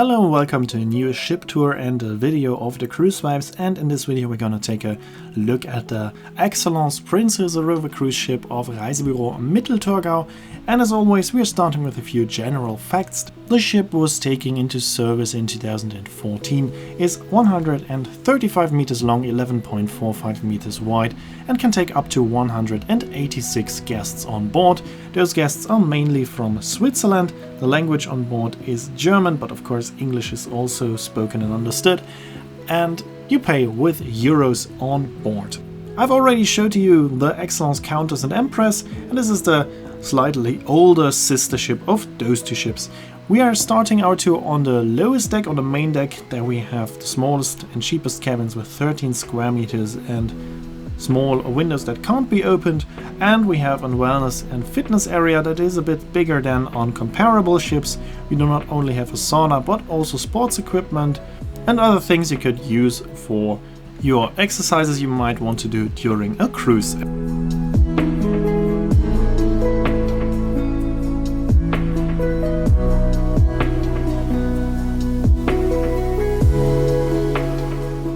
Hello and welcome to a new ship tour and a video of the cruise vibes, and in this video we're gonna take a look at the Excellence Princess Rover cruise ship of Reisebüro Mittelthurgau, and as always we are starting with a few general facts. The ship was taken into service in 2014, is 135 meters long, 11.45 meters wide, and can take up to 186 guests on board. Those guests are mainly from Switzerland. The language on board is German, but of course English is also spoken and understood, and you pay with euros on board. I've already showed you the Excellence Countess and Empress, and this is the slightly older sister ship of those two ships. We are starting our tour on the lowest deck, on the main deck. There we have the smallest and cheapest cabins with 13 square meters and small windows that can't be opened, and we have a wellness and fitness area that is a bit bigger than on comparable ships. We do not only have a sauna but also sports equipment and other things you could use for your exercises you might want to do during a cruise.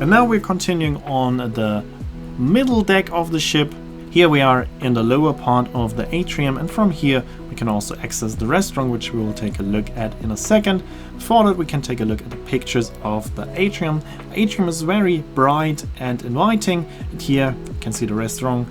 And now we're continuing on the middle deck of the ship. Here we are in the lower part of the atrium, and from here we can also access the restaurant, which we will take a look at in a second. Before that we can take a look at the pictures of the atrium. The atrium is very bright and inviting, and here you can see the restaurant,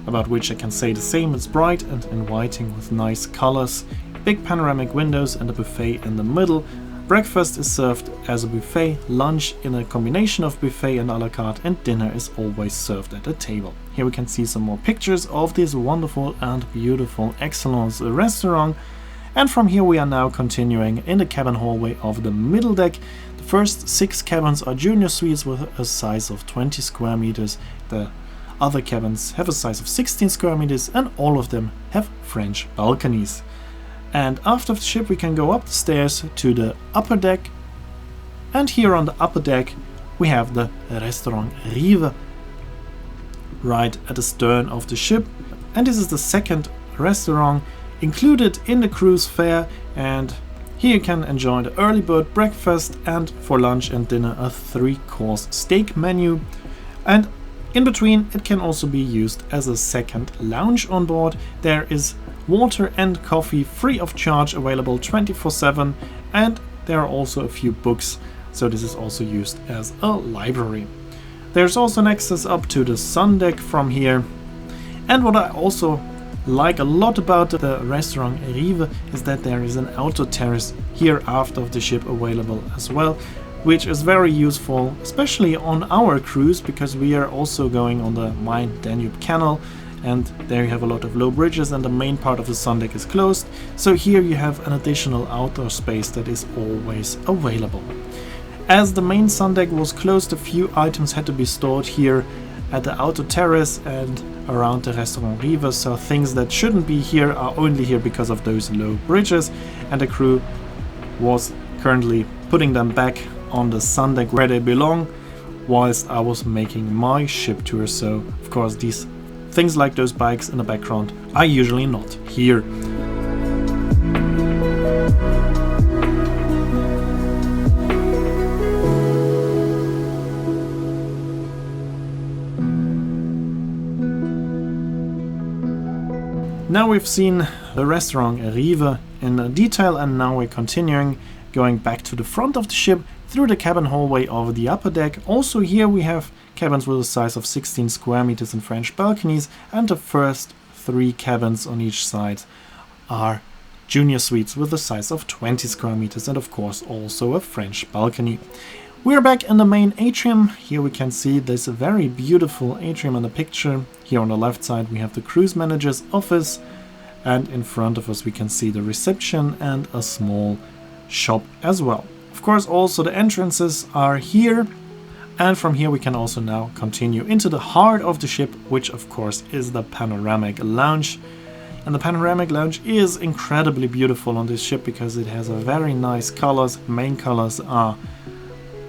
about which I can say the same. It's bright and inviting with nice colors, big panoramic windows and a buffet in the middle. Breakfast is served as a buffet, lunch in a combination of buffet and a la carte, and dinner is always served at a table. Here we can see some more pictures of this wonderful and beautiful Excellence restaurant. And from here we are now continuing in the cabin hallway of the middle deck. The first 6 cabins are junior suites with a size of 20 square meters. The other cabins have a size of 16 square meters, and all of them have French balconies. And after the ship we can go up the stairs to the upper deck, and here on the upper deck we have the Restaurant Rive right at the stern of the ship, and this is the second restaurant included in the cruise fare, and here you can enjoy the early bird breakfast and for lunch and dinner a 3-course steak menu, and in between it can also be used as a second lounge on board. There is water and coffee free of charge available 24/7, and there are also a few books, so this is also used as a library. There's also an access up to the sun deck from here, and what I also like a lot about the Restaurant Rive is that there is an auto terrace here aft of the ship available as well, which is very useful especially on our cruise because we are also going on the Main-Danube Canal, and there you have a lot of low bridges and the main part of the sun deck is closed, so here you have an additional outdoor space that is always available. As the main sun deck was closed, a few items had to be stored here at the outer terrace and around the Restaurant Rive, so things that shouldn't be here are only here because of those low bridges, and the crew was currently putting them back on the sun deck where they belong whilst I was making my ship tour. So of course these things like those bikes in the background are usually not here. Now we've seen the Restaurant Rive in detail, and now we're continuing going back to the front of the ship through the cabin hallway of the upper deck. Also here we have cabins with a size of 16 square meters and French balconies, and the first 3 cabins on each side are junior suites with a size of 20 square meters and of course also a French balcony. We're back in the main atrium. Here we can see this very beautiful atrium in the picture. Here on the left side we have the cruise manager's office, and in front of us we can see the reception and a small shop as well. Of course also the entrances are here, and from here we can also now continue into the heart of the ship, which of course is the panoramic lounge. And the panoramic lounge is incredibly beautiful on this ship because it has a very nice colors. Main colors are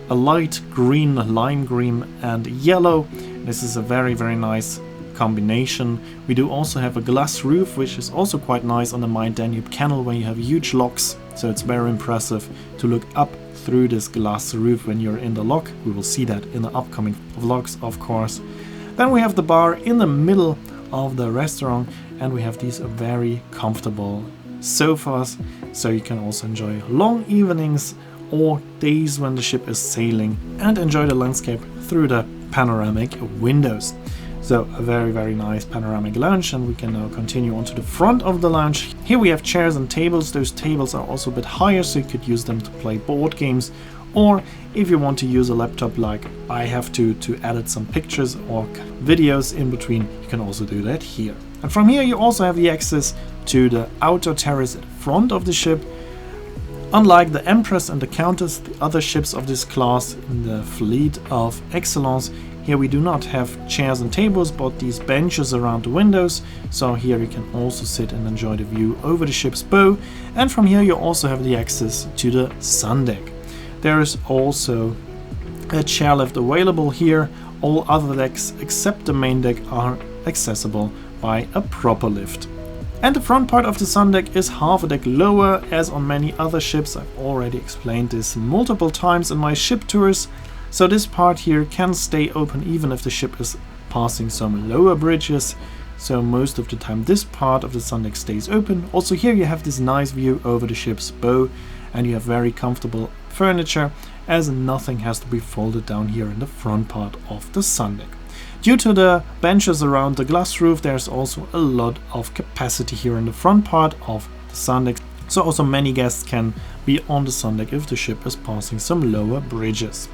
a light green, lime green and yellow. This is a very nice combination. We do also have a glass roof, which is also quite nice on the Main-Danube Canal, where you have huge locks so it's very impressive to look up through this glass roof when you're in the lock. We will see that in the upcoming vlogs, of course. Then we have the bar in the middle of the restaurant, and we have these very comfortable sofas, so you can also enjoy long evenings or days when the ship is sailing and enjoy the landscape through the panoramic windows. So a very nice panoramic lounge, and we can now continue on to the front of the lounge. Here we have chairs and tables. Those tables are also a bit higher, so you could use them to play board games, or if you want to use a laptop like I have to edit some pictures or videos in between, you can also do that here. And from here you also have the access to the outdoor terrace at front of the ship. Unlike the Empress and the Countess, the other ships of this class in the fleet of Excellence, here we do not have chairs and tables, but these benches around the windows, so here you can also sit and enjoy the view over the ship's bow. And from here you also have the access to the sun deck. There is also a chairlift available here. All other decks except the main deck are accessible by a proper lift. And the front part of the sun deck is half a deck lower, as on many other ships. I've already explained this multiple times in my ship tours. So this part here can stay open even if the ship is passing some lower bridges. So most of the time this part of the sun deck stays open. Also here you have this nice view over the ship's bow, and you have very comfortable furniture, as nothing has to be folded down here in the front part of the sun deck. Due to the benches around the glass roof, there's also a lot of capacity here in the front part of the sun deck. So also many guests can be on the sun deck if the ship is passing some lower bridges.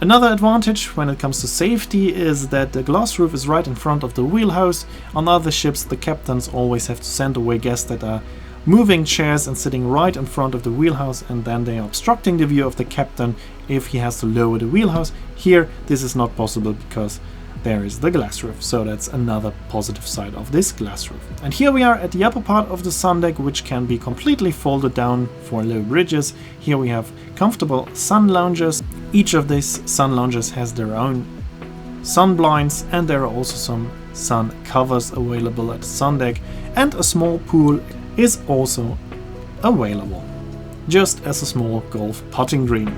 Another advantage when it comes to safety is that the glass roof is right in front of the wheelhouse. On other ships, the captains always have to send away guests that are moving chairs and sitting right in front of the wheelhouse, and then they are obstructing the view of the captain if he has to lower the wheelhouse. Here this is not possible because there is the glass roof, so that's another positive side of this glass roof. And here we are at the upper part of the sun deck, which can be completely folded down for low bridges. Here we have comfortable sun lounges. Each of these sun lounges has their own sun blinds, and there are also some sun covers available at the sun deck, and a small pool is also available, just as a small golf putting green.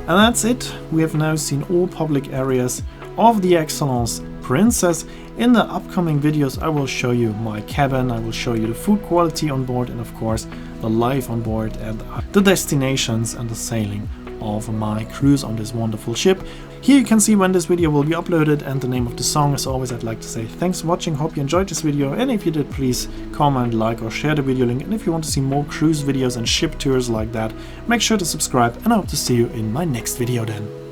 And that's it. We have now seen all public areas of the Excellence Princess. In the upcoming videos I will show you my cabin, I will show you the food quality on board, and of course the life on board and the destinations and the sailing of my cruise on this wonderful ship. Here you can see when this video will be uploaded and the name of the song. As always, I'd like to say thanks for watching, hope you enjoyed this video, and if you did, please comment, like or share the video link. And if you want to see more cruise videos and ship tours like that, make sure to subscribe, and I hope to see you in my next video then.